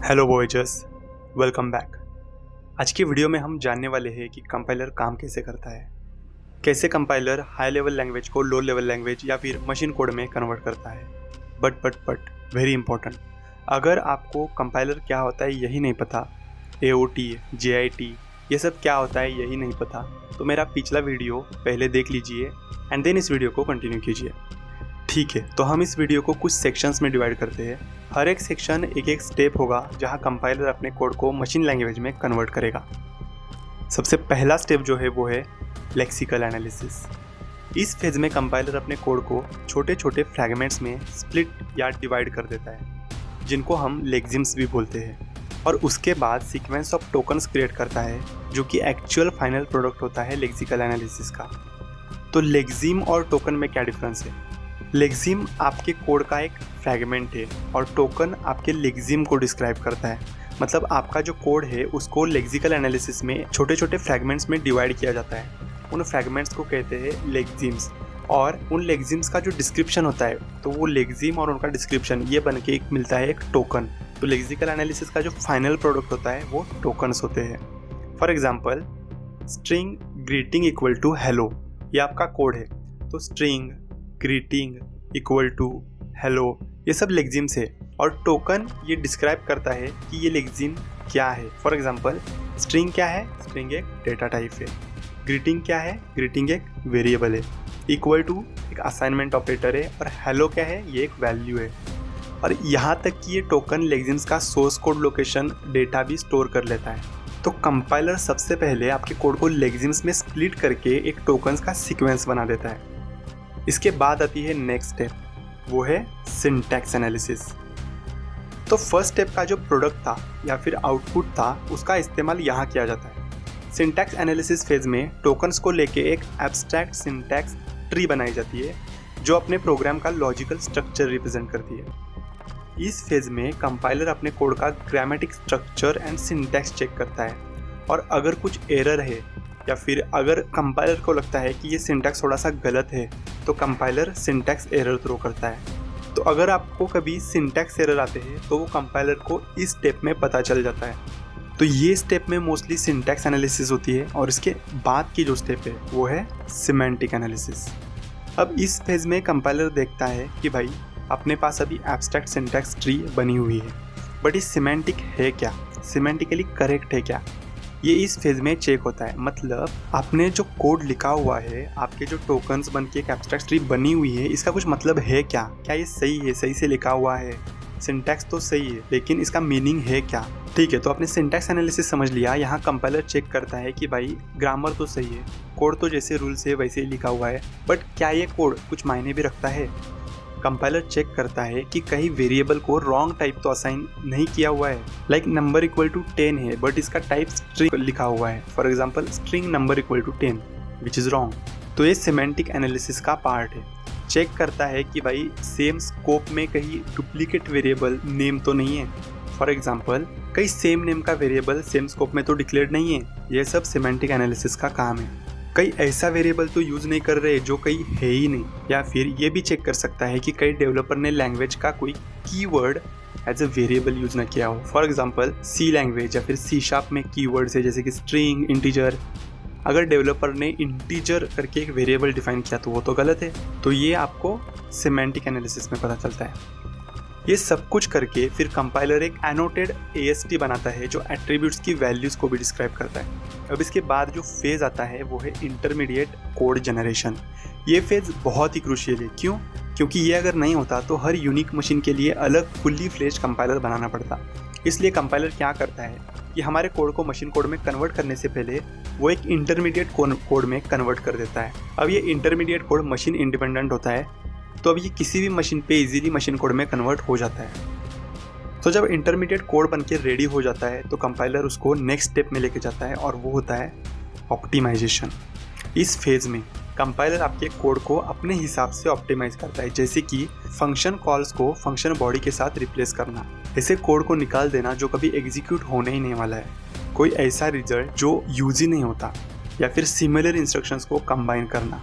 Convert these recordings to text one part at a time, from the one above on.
Hello voyagers, welcome back. आज की video में हम जानने वाले हैं कि कंपाइलर काम कैसे करता है, कैसे कंपाइलर हाई लेवल लैंग्वेज को लो लेवल लैंग्वेज या फिर मशीन कोड में कन्वर्ट करता है। बट वेरी इंपॉर्टेंट, अगर आपको कंपाइलर क्या होता है यही नहीं पता, AOT, JIT ये सब क्या होता है यही नहीं पता, तो मेरा पिछला वीडियो पहले देख लीजिए एंड देन इस वीडियो को कंटिन्यू कीजिए। ठीक है, तो हम इस वीडियो को कुछ सेक्शंस में डिवाइड करते हैं। हर एक सेक्शन एक एक स्टेप होगा जहां कंपाइलर अपने कोड को मशीन लैंग्वेज में कन्वर्ट करेगा। सबसे पहला स्टेप जो है वो है लेक्सिकल एनालिसिस। इस फेज में कंपाइलर अपने कोड को छोटे छोटे फ्रैगमेंट्स में स्प्लिट या डिवाइड कर देता है, जिनको हम लेक्सिम्स भी बोलते हैं, और उसके बाद सीक्वेंस ऑफ टोकन्स क्रिएट करता है जो कि एक्चुअल फाइनल प्रोडक्ट होता है लेक्सिकल एनालिसिस का। तो लेक्सिम और टोकन में क्या डिफरेंस है? लेक्सिम आपके कोड का एक फ्रैगमेंट है और टोकन आपके लेक्सिम को डिस्क्राइब करता है। मतलब आपका जो कोड है उसको लेक्सिकल एनालिसिस में छोटे छोटे फ्रैगमेंट्स में डिवाइड किया जाता है। उन फ्रैगमेंट्स को कहते हैं लेक्सिम्स, और उन लेक्सिम्स का जो डिस्क्रिप्शन होता है तो वो लेक्सिम और उनका डिस्क्रिप्शन ये बन के एक मिलता है एक टोकन। तो लेक्सिकल एनालिसिस का जो फाइनल प्रोडक्ट होता है वो टोकन्स होते हैं। For example, string greeting equal to hello, ये आपका कोड है। तो string greeting equal to hello ये सब लेक्सिम्स है, और टोकन ये डिस्क्राइब करता है कि ये लेक्सिम क्या है। फॉर एग्जांपल, स्ट्रिंग क्या है? स्ट्रिंग एक डेटा टाइप है। ग्रीटिंग क्या है? ग्रीटिंग एक वेरिएबल है। इक्वल टू एक असाइनमेंट ऑपरेटर है, और हेलो क्या है? ये एक वैल्यू है। और यहाँ तक कि ये टोकन लेक्सिम्स का सोर्स कोड लोकेशन डेटा भी स्टोर कर लेता है। तो कंपाइलर सबसे पहले आपके कोड को लेक्सिम्स में स्प्लिट करके एक टोकन्स का सीक्वेंस बना देता है। इसके बाद आती है नेक्स्ट स्टेप, वो है सिंटैक्स एनालिसिस। तो फर्स्ट स्टेप का जो प्रोडक्ट था या फिर आउटपुट था उसका इस्तेमाल यहाँ किया जाता है। सिंटैक्स एनालिसिस फेज में टोकन्स को लेके एक एब्स्ट्रैक्ट सिंटैक्स ट्री बनाई जाती है जो अपने प्रोग्राम का लॉजिकल स्ट्रक्चर रिप्रेजेंट करती है। इस फेज में कंपाइलर अपने कोड का grammatic structure and syntax check करता है, और अगर कुछ एरर है या फिर अगर कंपाइलर को लगता है कि ये सिंटैक्स थोड़ा सा गलत है तो कंपाइलर सिंटैक्स एरर थ्रो करता है। तो अगर आपको कभी सिंटैक्स एरर आते हैं तो वो कंपाइलर को इस स्टेप में पता चल जाता है। तो ये स्टेप में मोस्टली सिंटैक्स एनालिसिस होती है, और इसके बाद की जो स्टेप है वो है सिमेंटिक एनालिसिस। अब इस फेज में कंपाइलर देखता है कि भाई अपने पास अभी एब्स्ट्रैक्ट सिंटैक्स ट्री बनी हुई है, बट ये सिमेंटिक है क्या, सिमेंटिकली करेक्ट है क्या, ये इस फेज में चेक होता है। मतलब आपने जो कोड लिखा हुआ है, आपके जो टोकन्स बन के एक एब्स्ट्रैक्ट ट्री बनी हुई है, इसका कुछ मतलब है क्या ये सही है, सही से लिखा हुआ है, सिंटैक्स तो सही है लेकिन इसका मीनिंग है क्या? ठीक है, तो आपने सिंटैक्स एनालिसिस समझ लिया। यहाँ कंपाइलर चेक करता है कि भाई ग्रामर तो सही है, कोड तो जैसे रूल्स है वैसे ही लिखा हुआ है, बट क्या ये कोड कुछ मायने भी रखता है? कंपाइलर चेक करता है कि कहीं वेरिएबल को रॉन्ग टाइप तो असाइन नहीं किया हुआ है। लाइक नंबर इक्वल टू 10 है बट इसका टाइप स्ट्रिंग लिखा हुआ है। For example, string number equal to 10 which is wrong. तो ये सिमेंटिक एनालिसिस का पार्ट है। चेक करता है कि भाई सेम स्कोप में कहीं डुप्लीकेट वेरिएबल नेम तो नहीं है। फॉर एग्जाम्पल, कहीं सेम नेम का वेरिएबल सेम स्कोप में तो डिक्लेयर्ड नहीं है। ये सब सिमेंटिक एनालिसिस का काम है। कई ऐसा वेरिएबल तो यूज़ नहीं कर रहे जो कहीं है ही नहीं। या फिर ये भी चेक कर सकता है कि कई डेवलपर ने लैंग्वेज का कोई keyword as a variable use ना किया हो। फॉर एग्जांपल, सी लैंग्वेज या फिर C# में कीवर्ड्स है जैसे कि स्ट्रिंग, इंटीजर। अगर डेवलपर ने इंटीजर करके एक वेरिएबल डिफाइन किया तो वो तो गलत है। तो ये आपको सिमेंटिक एनालिसिस में पता चलता है। ये सब कुछ करके फिर कंपाइलर एक एनोटेड AST बनाता है जो एट्रीब्यूट्स की वैल्यूज़ को भी डिस्क्राइब करता है। अब इसके बाद जो फेज़ आता है वो है इंटरमीडिएट कोड जनरेशन। ये फेज़ बहुत ही क्रूशियल है। क्यों? क्योंकि ये अगर नहीं होता तो हर यूनिक मशीन के लिए अलग फुल्ली फ्लेज्ड कंपाइलर बनाना पड़ता। इसलिए कंपाइलर क्या करता है कि हमारे कोड को मशीन कोड में कन्वर्ट करने से पहले वो एक इंटरमीडिएट कोड में कन्वर्ट कर देता है। अब ये इंटरमीडिएट कोड मशीन इंडिपेंडेंट होता है, तो अब ये किसी भी मशीन पे इजीली मशीन कोड में कन्वर्ट हो जाता है। तो जब इंटरमीडिएट कोड बनके रेडी हो जाता है तो कंपाइलर उसको नेक्स्ट स्टेप में लेके जाता है, और वो होता है ऑप्टिमाइजेशन। इस फेज में कंपाइलर आपके कोड को अपने हिसाब से ऑप्टिमाइज करता है, जैसे कि फंक्शन कॉल्स को फंक्शन बॉडी के साथ रिप्लेस करना, ऐसे कोड को निकाल देना जो कभी एग्जीक्यूट होने ही नहीं वाला है, कोई ऐसा रिजल्ट जो यूज ही नहीं होता, या फिर सिमिलर इंस्ट्रक्शंस को कंबाइन करना।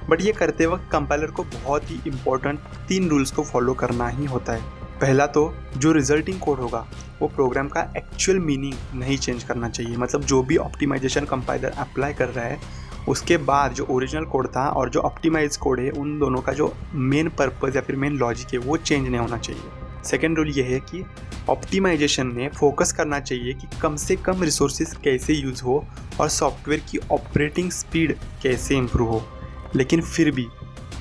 बट ये करते वक्त कंपाइलर को बहुत ही इंपॉर्टेंट 3 रूल्स को फॉलो करना ही होता है। पहला तो जो रिजल्टिंग कोड होगा वो प्रोग्राम का एक्चुअल मीनिंग नहीं चेंज करना चाहिए। मतलब जो भी ऑप्टिमाइजेशन कंपाइलर अप्लाई कर रहा है उसके बाद जो ओरिजिनल कोड था और जो ऑप्टिमाइज कोड है उन दोनों का जो मेन पर्पस या फिर मेन लॉजिक है वो चेंज नहीं होना चाहिए। सेकेंड रूल ये है कि ऑप्टिमाइजेशन में फोकस करना चाहिए कि कम से कम रिसोर्सेज कैसे यूज़ हो और सॉफ्टवेयर की ऑपरेटिंग स्पीड कैसे इम्प्रूव हो, लेकिन फिर भी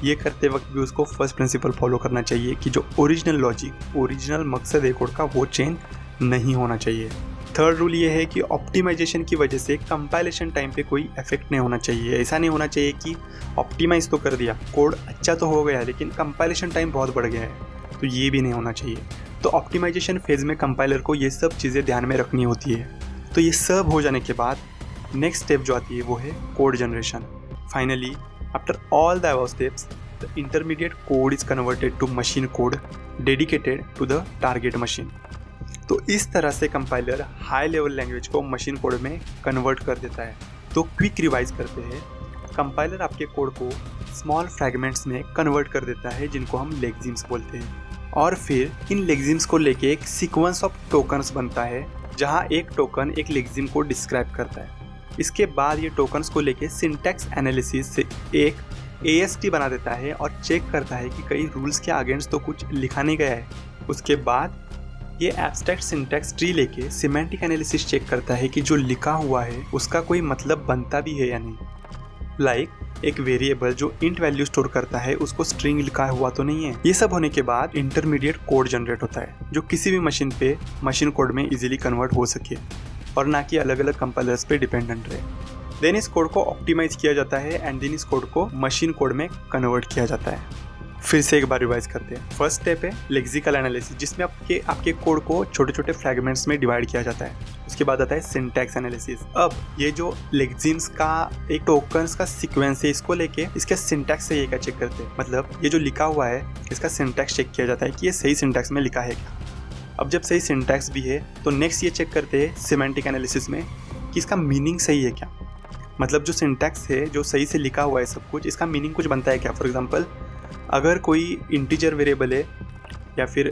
ये करते वक्त भी उसको फर्स्ट प्रिंसिपल फॉलो करना चाहिए कि जो ओरिजिनल लॉजिक, ओरिजिनल मकसद है कोड का वो चेंज नहीं होना चाहिए। थर्ड रूल ये है कि ऑप्टिमाइजेशन की वजह से कंपाइलेशन टाइम पे कोई इफेक्ट नहीं होना चाहिए। ऐसा नहीं होना चाहिए कि ऑप्टिमाइज तो कर दिया, कोड अच्छा तो हो गया लेकिन कंपाइलेशन टाइम बहुत बढ़ गया है, तो ये भी नहीं होना चाहिए। तो ऑप्टिमाइजेशन फेज़ में कंपाइलर को ये सब चीज़ें ध्यान में रखनी होती है। तो ये सब हो जाने के बाद नेक्स्ट स्टेप जो आती है वो है code generation. Finally after all the above steps the intermediate code is converted to machine code dedicated to the target machine. तो इस तरह से कंपाइलर हाई लेवल लैंग्वेज को मशीन कोड में कन्वर्ट कर देता है। तो क्विक रिवाइज करते हैं। कंपाइलर आपके कोड को स्मॉल फ्रैगमेंट्स में कन्वर्ट कर देता है जिनको हम लेक्सिम्स बोलते हैं, और फिर इन लेक्सिम्स को लेके एक सीक्वेंस ऑफ टोकन्स बनता है जहां एक टोकन एक लेक्सिम को डिस्क्राइब करता है। इसके बाद ये टोकन्स को लेके सिंटैक्स एनालिसिस से एक AST बना देता है और चेक करता है कि कई रूल्स के अगेंस्ट तो कुछ लिखा नहीं गया है। उसके बाद ये एब्स्ट्रैक्ट सिंटैक्स ट्री लेके सिमेंटिक एनालिसिस चेक करता है कि जो लिखा हुआ है उसका कोई मतलब बनता भी है या नहीं। लाइक एक वेरिएबल जो इंट वैल्यू स्टोर करता है उसको स्ट्रिंग लिखा हुआ तो नहीं है। ये सब होने के बाद इंटरमीडिएट कोड जनरेट होता है जो किसी भी मशीन पे मशीन कोड में इजीली कन्वर्ट हो सके और ना कि अलग अलग कंपाइलर्स पे डिपेंडेंट रहे। देन इस कोड को ऑप्टिमाइज किया जाता है एंड देन इस कोड को मशीन कोड में कन्वर्ट किया जाता है। फिर से एक बार रिवाइज करते हैं। फर्स्ट स्टेप है लेक्सिकल एनालिसिस जिसमें आपके कोड को छोटे छोटे फ्रैगमेंट्स में डिवाइड किया जाता है। उसके बाद आता है सिंटैक्स एनालिसिस। अब ये जो लेक्सिम्स का एक टोकन्स का सीक्वेंस है इसको लेके इसके सिंटैक्स से ये क्या चेक करते हैं, मतलब ये जो लिखा हुआ है इसका सिंटैक्स चेक किया जाता है कि ये सही सिंटैक्स में लिखा है क्या। अब जब सही सिंटैक्स भी है तो नेक्स्ट ये चेक करते हैं सिमेंटिक एनालिसिस में कि इसका मीनिंग सही है क्या। मतलब जो सिंटैक्स है जो सही से लिखा हुआ है सब कुछ, इसका मीनिंग कुछ बनता है क्या। फॉर एग्जाम्पल अगर कोई इंटीजर वेरिएबल है या फिर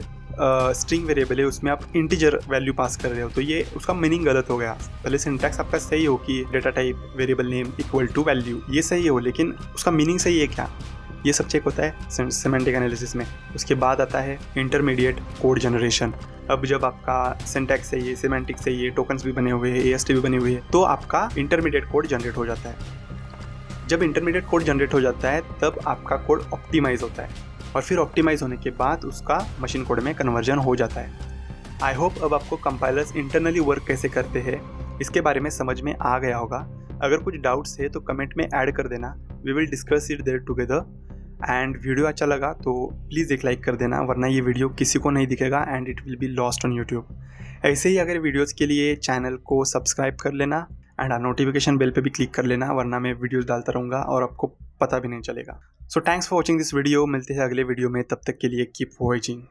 स्ट्रिंग वेरिएबल है उसमें आप इंटीजर वैल्यू पास कर रहे हो तो ये उसका मीनिंग गलत हो गया। पहले सिंटैक्स आपका सही हो कि data type variable name equal to value, ये सही हो, लेकिन उसका मीनिंग सही है क्या, ये सब चेक होता है सिमेंटिक एनालिसिस में। उसके बाद आता है इंटरमीडिएट कोड जनरेशन। अब जब आपका सिंटैक्स सही है, सिमेंटिक सही है, टोकन्स भी बने हुए हैं, AST भी बने हुए हैं, तो आपका इंटरमीडिएट कोड जनरेट हो जाता है। जब इंटरमीडिएट कोड जनरेट हो जाता है तब आपका कोड ऑप्टिमाइज होता है और फिर ऑप्टिमाइज होने के बाद उसका मशीन कोड में कन्वर्जन हो जाता है। आई होप अब आपको कंपाइलर्स इंटरनली वर्क कैसे करते हैं इसके बारे में समझ में आ गया होगा। अगर कुछ डाउट्स है तो कमेंट में ऐड कर देना, we will discuss it there together. And video अच्छा लगा तो प्लीज़ एक लाइक कर देना, वरना ये वीडियो किसी को नहीं दिखेगा and it will be lost on YouTube. ऐसे ही अगर वीडियोज़ के लिए चैनल को सब्सक्राइब कर लेना एंड नोटिफिकेशन बेल पे भी क्लिक कर लेना, वरना मैं वीडियोस डालता रहूँगा और आपको पता भी नहीं चलेगा। So thanks for watching this video. मिलते हैं अगले वीडियो में, तब तक के लिए कीप वॉचिंग।